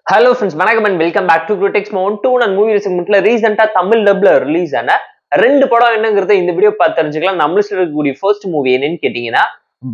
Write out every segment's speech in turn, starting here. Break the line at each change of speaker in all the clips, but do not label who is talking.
Hello friends, வணக்கம் and welcome back to Critics Mount 2 and movie segmentல ரீசெண்டா Tamil டப்ல release ஆன ரெண்டு படம் என்னங்கறத இந்த வீடியோ பார்த்து தெரிஞ்சுக்கலாம். நம்ம லிஸ்ட்ல இருக்கக்கூடிய ஃபர்ஸ்ட் மூவி என்னன்னு கேட்டீங்கன்னா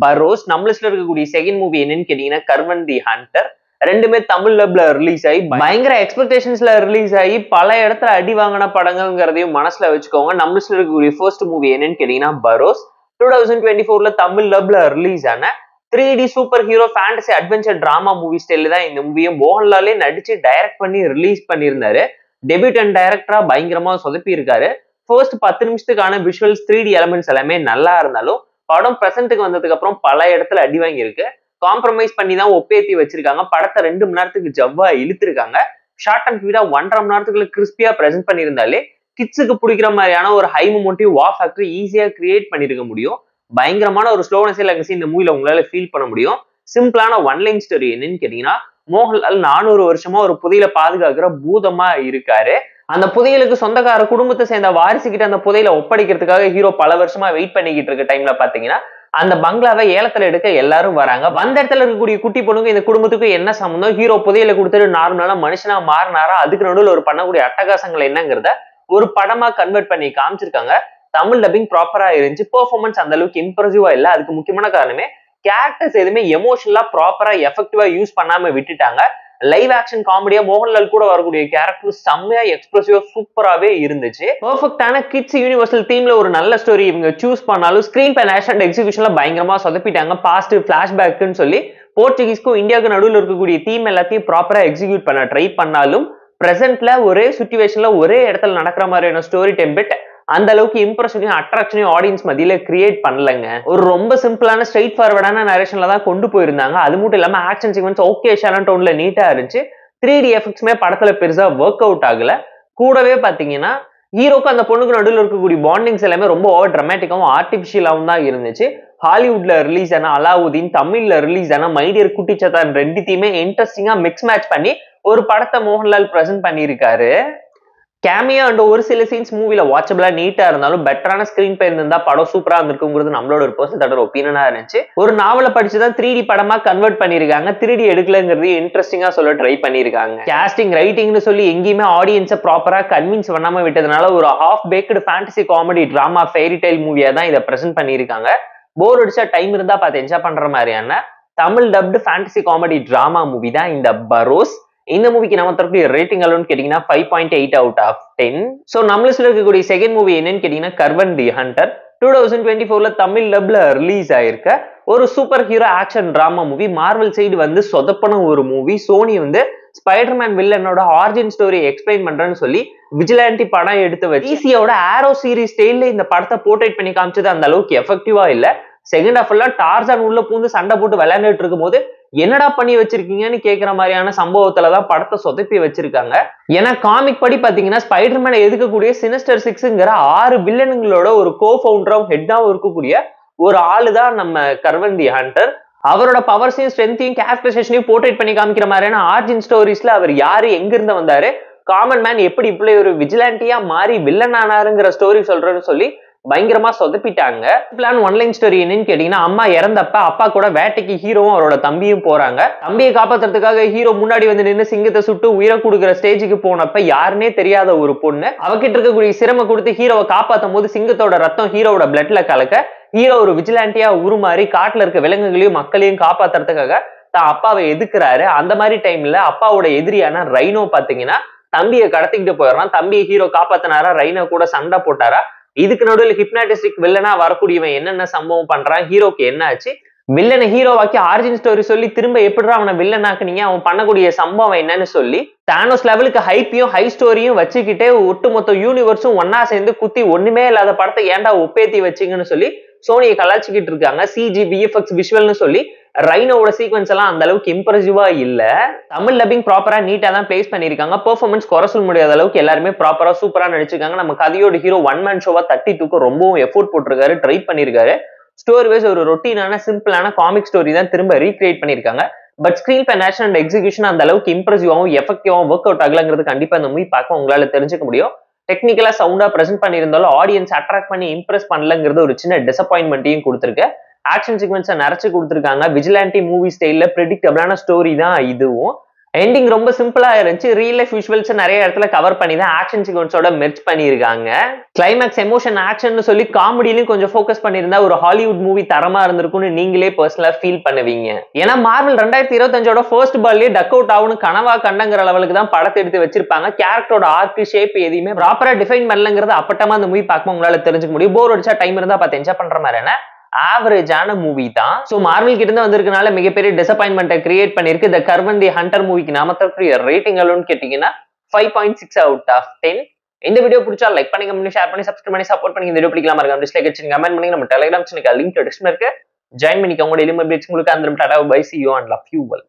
பரோஸ், நம்ம லிஸ்ட்ல இருக்கக்கூடிய செகண்ட் மூவி என்னன்னு கேட்டீங்கன்னா கர்வன் தி ஹண்டர். ரெண்டுமே தமிழ் டப்ல ரிலீஸ் ஆகி பயங்கர எக்ஸ்பெக்டேஷன்ஸ்ல ரிலீஸ் ஆகி பல இடத்துல அடி வாங்கின படங்கள்ங்கிறதையும் மனசுல வச்சுக்கோங்க. நம்ம லிஸ்ட்ல இருக்கக்கூடிய ஃபர்ஸ்ட் மூவி என்னன்னு கேட்டீங்கன்னா பரோஸ் 2024ல தமிழ் டப்ல ரிலீஸ் ஆன 3D super hero fantasy adventure drama movie ஸ்டைல தான் இந்த மூவியை மோகன்லாலே நடிச்சு டைரக்ட் பண்ணி ரிலீஸ் பண்ணியிருந்தாரு. டெபியூட் அண்ட் டைரக்டரா பயங்கரமா சொதப்பி இருக்காரு. ஃபர்ஸ்ட் 10 நிமிஷத்துக்கான விஷுவல்ஸ் 3D எலமெண்ட்ஸ் எல்லாமே நல்லா இருந்தாலும் படம் பிரசன்ட்டுக்கு வந்ததுக்கு அப்புறம் பல இடத்துல அடி வாங்கி இருக்கு. காம்ப்ரமைஸ் பண்ணி தான் ஒப்பேத்தி வச்சிருக்காங்க. படத்தை 2 மணி நேரத்துக்கு ஜவ்வா இழுத்துருக்காங்க. ஷார்ட் அண்ட் ஸ்வீட்டா 1.5 மணி நேரத்துக்குள்ள கிறிஸ்பியா பிரசென்ட் பண்ணியிருந்தாலே கிட்ஸுக்கு பிடிக்கிற மாதிரியான ஒரு ஹை மொமெண்டிவ் வா ஃபேக்டர் ஈஸியா கிரியேட் பண்ணிருக்க முடியும். பயங்கரமான ஒரு ஸ்லோனஸ் இந்த மூவில உங்களால ஃபீல் பண்ண முடியும். சிம்பிளான ஒன் லைன் ஸ்டோரி என்னன்னு கேட்டீங்கன்னா, மோகன்லால் 400 வருஷமா ஒரு புதையலை பாதுகாக்கிற பூதமா இருக்காரு. அந்த புதையலுக்கு சொந்தக்கார குடும்பத்தை சேர்ந்த வாரிசு கிட்ட அந்த புதையலை ஒப்படைக்கிறதுக்காக ஹீரோ பல வருஷமா வெயிட் பண்ணிக்கிட்டு இருக்க டைம்ல பாத்தீங்கன்னா அந்த பங்களாவை ஏலத்துல எடுக்க எல்லாரும் வராங்க. வந்த இடத்துல இருக்கக்கூடிய குட்டி பொண்ணுக்கு இந்த குடும்பத்துக்கு என்ன சம்பந்தம், ஹீரோ புதையலை கொடுத்துட்டு நார்மலான மனுஷனா மாறினாரா, அதுக்கு நடுவில் ஒரு பண்ணக்கூடிய அட்டகாசங்கள் என்னங்கிறத ஒரு படமா கன்வெர்ட் பண்ணி காமிச்சிருக்காங்க. தமிழ் டப்பிங் ப்ராப்பரா இருந்துச்சு. பெர்ஃபார்மன்ஸ் அந்த அளவுக்கு இம்ப்ரெசிவா இல்ல. அதுக்கு முக்கியமான காரணமே கேரக்டர்ஸ் எதுவுமே எமோஷனலா ப்ராப்பரா எஃபெக்டிவா யூஸ் பண்ணாம விட்டுட்டாங்க. லைவ் ஆக்ஷன் காமெடியா மோகன்லால் கூட வரக்கூடிய கேரக்டர் செம்மையா எக்ஸ்பிரசிவா சூப்பராகவே இருந்துச்சு. பெர்ஃபெக்டான கிட்ஸ் யூனிவர்சல் தீம்ல ஒரு நல்ல ஸ்டோரி இவங்க சூஸ் பண்ணாலும் ஸ்கிரீன் பை நேஷன் அண்ட் எக்ஸிகியூஷன்ல பயங்கரமா சொதப்பிட்டாங்க. பாஸ்ட் பிளாஷ்பேக்னு சொல்லி போர்ச்சுகீஸ்க்கும் இந்தியாவுக்கு நடுவில் இருக்கக்கூடிய தீம் எல்லாத்தையும் ப்ராப்பரா எக்ஸிக்யூட் பண்ண ட்ரை பண்ணாலும் பிரசன்ட்ல ஒரே சிச்சுவேஷன்ல ஒரே இடத்துல நடக்கிற மாதிரியான ஸ்டோரி டெம்பிட் அந்த அளவுக்கு இம்ப்ரெஷனையும் அட்ராக்ஷனையும் ஆடியன்ஸ் மத்தியில கிரியேட் பண்ணலங்க. ஒரு ரொம்ப சிம்பிளான ஸ்ட்ரெயிட் ஃபார்வர்டான நரேஷன்ல தான் கொண்டு போயிருந்தாங்க. அது மட்டும் இல்லாம ஆக்ஷன் சீக்வன்ஸ் ஓகே ஷாலன் டோன்ல நீட்டா இருந்துச்சு. 3D எஃபெக்ட்ஸ்மே படத்துல பெருசா ஒர்க் அவுட் ஆகல. கூடவே பாத்தீங்கன்னா ஹீரோக்கு அந்த பொண்ணுக்கு நடுவில் இருக்கக்கூடிய பாண்டிங்ஸ் எல்லாமே ரொம்ப ஓவர் டிராமேட்டிக்காவும் ஆர்டிபிஷியலாவும் தான் இருந்துச்சு. ஹாலிவுட்ல ரிலீஸ் ஆன அலாவுதீன், தமிழ்ல ரிலீஸ் ஆன மைடியர் குட்டிச்சத்தான் ரெண்டுத்தையுமே இன்ட்ரெஸ்டிங்கா மிக்ஸ் மேட்ச் பண்ணி ஒரு படத்தை மோகன்லால் பிரசன்ட் பண்ணியிருக்காரு. கேமியா அண்ட் ஒரு சில சீன்ஸ் மூவில வாட்சபிளா நீட்டா இருந்தாலும் பெட்டரான ஸ்கிரீன் பிளே இருந்தா படம் சூப்பரா இருந்திருக்குங்கிறது நம்மளோட ஒரு பர்சனல் ஒப்பீனியனா இருந்துச்சு. ஒரு நாவலை படிச்சுதான் 3D படமா கன்வெர்ட் பண்ணிருக்காங்க. 3D எடுக்கலங்கிறது இன்ட்ரெஸ்டிங்கா சொல்ல ட்ரை பண்ணிருக்காங்க. கேஸ்டிங் ரைட்டிங்னு சொல்லி எங்கேயுமே ஆடியன்ஸை ப்ராப்பரா கன்வின்ஸ் பண்ணாம விட்டதுனால ஒரு half baked fantasy comedy drama fairy tale மூவியா தான் இதை பிரசென்ட் பண்ணிருக்காங்க. போர் அடிச்சா டைம் இருந்தா பார்த்து என்ஜாய் பண்ற மாதிரியான Tamil dubbed fantasy comedy drama movie தான் இந்த பரோஸ். இந்த மூவிக்கு நம்ம தரக்கூடிய ரேட்டிங் அளவுன்னு கேட்டீங்கன்னா 5.8 out of 10. சோ நம்ம லிஸ்ட்ல இருக்கக்கூடிய செகண்ட் மூவி என்னன்னு கேட்டீங்கன்னா கர்வன் தி ஹண்டர். 2024ல தமிழ் டப்ல ரிலீஸ் ஆயிருக்க ஒரு super hero action drama movie. Marvel side வந்து சொதப்பன ஒரு மூவி. சோனி வந்து ஸ்பைடர்மேன் வில்லனோட ஆரிஜின் ஸ்டோரி எக்ஸ்பிளைன் பண்றேன்னு சொல்லி விஜிலாண்டி படம் எடுத்து வச்சு டிசியோட ஆரோ சீரிஸ் ஸ்டைல்ல இந்த படத்தை போர்ட்ரேட் பண்ணி காமிச்சது அந்த அளவுக்கு எஃபெக்டிவா இல்ல. செகண்ட் ஹாஃப் எல்லாம் டார்சான் உள்ள பூந்து சண்டை போட்டு விளையாண்டுட்டு இருக்கும் போது என்னடா பண்ணி வச்சிருக்கீங்கன்னு கேட்கிற மாதிரியான சம்பவத்துலதான் படத்தை சொதப்பி வச்சிருக்காங்க. ஏன்னா காமிக் படி பாத்தீங்கன்னா ஸ்பைடர்மேனை எதுக்கக்கூடிய சினிஸ்டர் 6ங்கிற 6 வில்லனுங்களோட ஒரு கோ ஃபவுண்டரும் ஹெட்டாவும் இருக்கக்கூடிய ஒரு ஆளுதான் நம்ம கர்வன் தி ஹண்டர். அவரோட பவர்ஸையும் ஸ்ட்ரென்த்தையும் கேரக்டரைசேஷனையும் போர்ட்ரேட் பண்ணி காமிக்கிற மாதிரியான ஆர்ஜின் ஸ்டோரிஸ்ல அவர் யாரு, எங்க இருந்து வந்தாரு, காமன் மேன் எப்படி இப்படி ஒரு விஜிலாண்டியா மாறி வில்லன் ஆனாருங்கிற ஸ்டோரி சொல்றேன்னு சொல்லி பயங்கரமா சொதப்பிட்டாங்க. பிளான் ஒன்லைன் ஸ்டோரி என்னன்னு கேட்டீங்கன்னா, அம்மா இறந்தப்ப அப்பா கூட வேட்டைக்கு ஹீரோவும் அவரோட தம்பியும் போறாங்க. தம்பியை காப்பாத்துறதுக்காக ஹீரோ முன்னாடி வந்து நின்று சிங்கத்தை சுட்டு உயிரை கொடுக்குற ஸ்டேஜுக்கு போனப்ப யாருன்னே தெரியாத ஒரு பொண்ணு அவகிட்ட இருக்கக்கூடிய சிரம கொடுத்து ஹீரோவை காப்பாத்தும் போது சிங்கத்தோட ரத்தம் ஹீரோவோட பிளட்ல கலக்க ஹீரோ ஒரு விஜிலாண்டியா உருமாறி காட்டுல இருக்க விலங்குகளையும் மக்களையும் காப்பாத்துறதுக்காக தான் அப்பாவை எதுக்குறாரு. அந்த மாதிரி டைம்ல அப்பாவோட எதிரியான ரைனோ பாத்தீங்கன்னா தம்பியை கடத்திக்கிட்டு போயிடறான். தம்பியை ஹீரோ காப்பாத்தினாரா, ரைனோ கூட சண்டை போட்டாரா, இதுக்கு நடுவில் ஹிப்னாட்டிஸ்டிக் வில்லனா வரக்கூடியவன் என்னென்ன சம்பவம் பண்றான், ஹீரோக்கு என்ன ஆச்சு, வில்லனை ஹீரோவாக்கி ஆரிஜின் ஸ்டோரி சொல்லி திரும்ப எப்படிதான் அவனை வில்லனாக்குனீங்க, அவன் பண்ணக்கூடிய சம்பவம் என்னன்னு சொல்லி தானோஸ் லெவலுக்கு ஹைப்பையும் ஹை ஸ்டோரியும் வச்சுக்கிட்டே ஒட்டுமொத்த யூனிவர்ஸும் ஒன்னா சேர்ந்து குத்தி ஒண்ணுமே இல்லாத படத்தை ஏன்டா ஒப்பேத்தி வச்சிங்கன்னு சொல்லி சோனியை கலாச்சிக்கிட்டு இருக்காங்க. சிஜி விஎஃப்எக்ஸ் விஷுவல்னு சொல்லி ரைனோட சீக்வன்ஸ் எல்லாம் அந்த அளவுக்கு இம்ப்ரெசிவா இல்ல. தமிழ் டப்பிங் ப்ராப்பரா நீட்டா தான் பிளேஸ் பண்ணிருக்காங்க. பெர்ஃபார்மன்ஸ் குறை சொல்ல முடியாத அளவுக்கு எல்லாருமே ப்ராப்பரா சூப்பரா நடிச்சிருக்காங்க. நம்ம கதையோட ஹீரோ ஒன் மேன் ஷோவா தட்டி தூக்க ரொம்பவும் எஃபோர்ட் போட்டிருக்காரு, ட்ரை பண்ணிருக்காரு. ஸ்டோரி வைஸ் ஒரு ரொட்டீனான சிம்பிளான காமிக் ஸ்டோரி தான் திரும்ப ரீக்ரியேட் பண்ணிருக்காங்க. But screen by nation and execution அந்த அளவுக்கு இம்ப்ரெசிவாவும் எஃபெக்டிவாவும் ஒர்க் அவுட் ஆகலங்கிறது கண்டிப்பா இந்த மூவி பார்க்க உங்களால தெரிஞ்சுக்க முடியும். டெக்னிக்கலா சவுண்டா பிரசென்ட் பண்ணியிருந்தாலும் ஆடியன்ஸ் அட்ராக்ட் பண்ணி இம்ப்ரெஸ் பண்ணலங்கிறது ஒரு சின்ன டிசப்பாயின்மெண்ட்டையும் கொடுத்துருக்கு. ஆக்ஷன் சீக்வன்ஸை நிறைச்சு கொடுத்துருக்காங்க. விஜிலாண்டி மூவி ஸ்டைல்ல ப்ரெடிக்டபிளான ஸ்டோரி தான் இதுவும். எண்டிங் ரொம்ப சிம்பிளா இருந்துச்சு. ரியல் லைஃப் விஷுவல்ஸ் நிறைய இடத்துல கவர் பண்ணி தான் ஆக்ஷன் சீக்வன்ஸோட மெர்ஜ் பண்ணியிருக்காங்க. கிளைமேக்ஸ் எமோஷன் ஆக்ஷன் சொல்லி காமெடியிலும் கொஞ்சம் ஃபோக்கஸ் பண்ணியிருந்தா ஒரு ஹாலிவுட் மூவி தரமா இருந்திருக்கும்னு நீங்களே பர்சனலா ஃபீல் பண்ணுவீங்க. ஏன்னா மார்வல் 2025ஓட ஃபர்ஸ்ட் பால்லே டக் அவுட் ஆகும்னு கனவா கண்டங்கிற லெவலுக்கு தான் படத்தை எடுத்து வச்சிருப்பாங்க. கேரக்டரோட ஆர்க் ஷேப் எதையுமே ப்ராப்பரா டிஃபைன் பண்ணலங்கிறது அப்பட்டமா அந்த மூவி பார்க்கும்போது உங்களால தெரிஞ்சுக்க முடியும். போர் அடிச்சா டைம் இருந்தா பார்த்து என்ஜாய் பண்ற மாதிரியான ஆவரேஜான மூவி தான். சோ மார்வல் கிட்ட இருந்து வந்திருக்கனால மிகப்பெரிய டிசப்பாயின்மெண்ட்டை கிரியேட் பண்ணிருக்கு. த கர்வன் தி ஹண்டர் மூவிக்கு நாம தரக்கூடிய ரேட்டிங் எவ்வளவுன்னு கேட்டீங்கன்னா 5.6 அவுட் ஆஃப் 10. இந்த வீடியோ பிடிச்சா லைக் பண்ணி, கமெண்ட், ஷேர் பண்ணி, சப்ஸ்கிரைப் பண்ணி சப்போர்ட் பண்ணி. இந்த வீடியோ பிடிக்காம இருக்க டிஸ்லைக் அடிச்சு கமெண்ட் பண்ணி. நம்ம டெலிகிராம் சேனலுக்கு லிங்க் டிஸ்கிரிப்ஷன்ல இருக்கு. ஜாயின் பண்ணிக்கோங்க. டெய்லி அப்டேட்ஸ் உங்களுக்கு அந்த tata bye, see you and love you all.